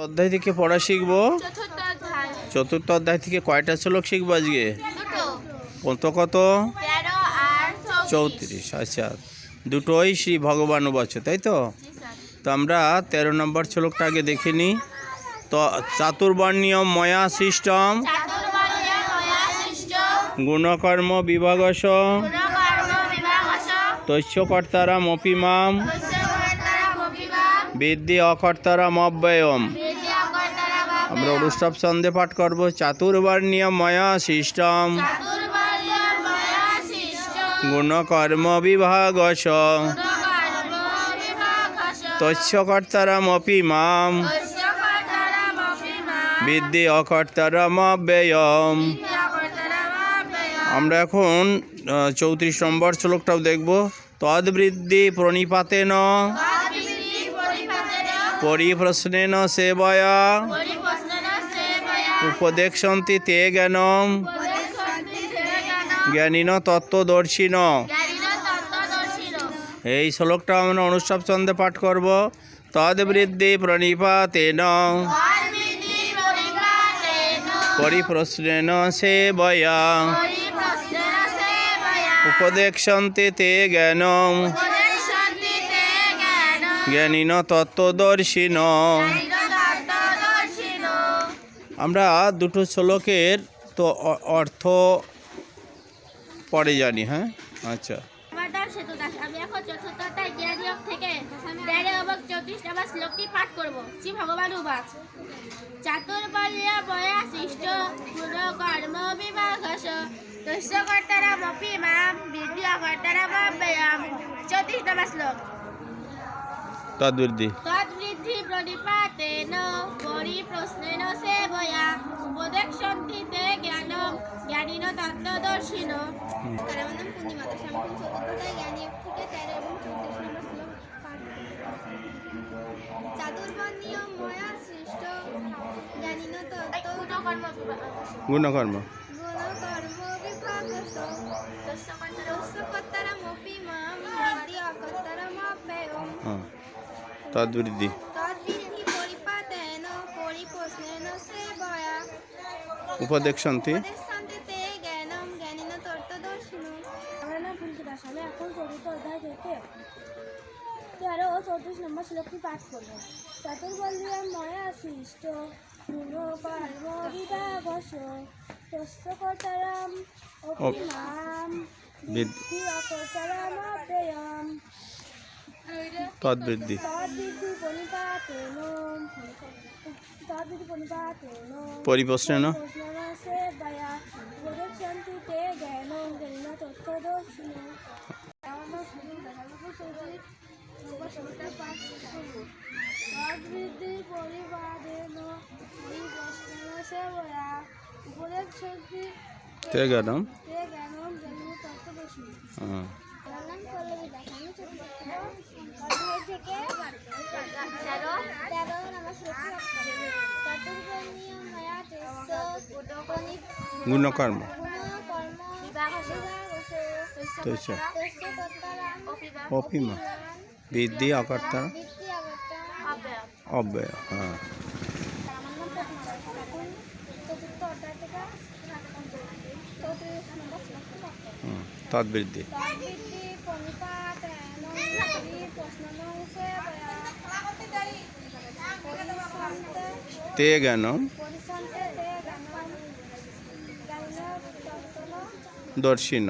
অধ্যায় থেকে পড়া শিখবো। চতুর্থ অধ্যায় থেকে কয়টা শ্লোক শিখবো আজকে? কত কত? 34। আচ্ছা, দুটোই শ্রী ভগবান বাচ, তাই তো? তো আমরা 13 নম্বর শ্লোকটা আগে দেখে নিই। তো চাতুর্বর্ণ্য ময়া সৃষ্টম গুণকর্ম বিভাগশ তস্য কর্তারাম অপি মাম বিদ্ধি অকর্তারাম অব্যয়ম। আমরা অনুষ্ঠব ছন্দে পাঠ করবো। চাতুর্বর্ণ্য ময়া সৃষ্টম গুণকর্ম বিভাগশ তস্য কর্তারাম অপি মাম বিদ্ধি অকর্তারাম অব্যয়ম। আমরা এখন 34 নম্বর শ্লোকটাও দেখব। তদ্বৃদ্ধি প্রণিপাতেন পরিপ্রশ্নেন সেবয়া উপদেক্ষন্তি তে জ্ঞানম জ্ঞানীন তত্ত্বদর্শিন। এই শ্লোকটা আমরা অনুষ্ঠব ছন্দে পাঠ করব। তদ্বৃদ্ধি প্রণিপাতেন পরিপ্রশ্নেন সেবয়া উপদেক্ষন্তি তে জ্ঞানম জ্ঞানীন তত্ত্বদর্শিন। আমরা দুটো শ্লোকের তো অর্থ পরে জানি। হ্যাঁ, আচ্ছা। আমি এখন চতুর্থ অধ্যায় জ্ঞানযোগ থেকে 13 এবং 34 নম্বর শ্লোকটি পাঠ করব। শ্রী ভগবান উবাচ চাতুর্বর্ণ্য ময়া সৃষ্ট গুণকর্ম বিভাগশ তস্য কর্তারামপি মাম বিদ্ধি অকর্তারাম অব্যয়ম। 34 নম্বর শ্লোক। তদ্বৃদ্ধি প্রণিপাতেন পরিপ্রশ্নেন সেবয়া উপদেক্ষন্তি তে জ্ঞানম জ্ঞানীন তত্ত্বদর্শিন। চাতুর্বর্ণ্য ময়া সৃষ্ট জ্ঞানীন গুণকর্ম বিভাগশ তস্য কর্তারামপি মাম বিদ্ধি অকর্তারাম অব্যয়ম। তদ্বৃদ্ধি পরিপাতেন পরিপ্রশ্নেন সেবয়া উপদেক্ষন্তি তে জ্ঞানম জ্ঞানীন তত্ত্বদর্শিন। আমার নাম ফুলকি দাস। আমি এখন চতুর্থ অধ্যায় থেকে 13 ও 34 নম্বর শ্লোকটি পাঠ করব। চাতুর্বর্ণ্য ময়া সৃষ্ট গুণকর্ম বিভাগশ তস্য কর্তারাম অপি মাম বিদ্ধি অকর্তারাম অব্যয়ম। তদ্বৃদ্ধি পরিপ্রশ্নেন সেবয়া উপদেক্ষন্তি তে জ্ঞানম জ্ঞানীন তত্ত্বদর্শিন। তদ্বৃদ্ধি পরিপাতেন পরিপ্রশ্নেন সেবয়া উপদেক্ষন্তি তে জ্ঞানম জ্ঞানীন তত্ত্বদর্শিন। গুণকর্ম অপিমা বিদ্ধি অকর্তা অব্যয়। হ্যাঁ, তদ্বৃদ্ধি তে জ্ঞানম দর্শিন।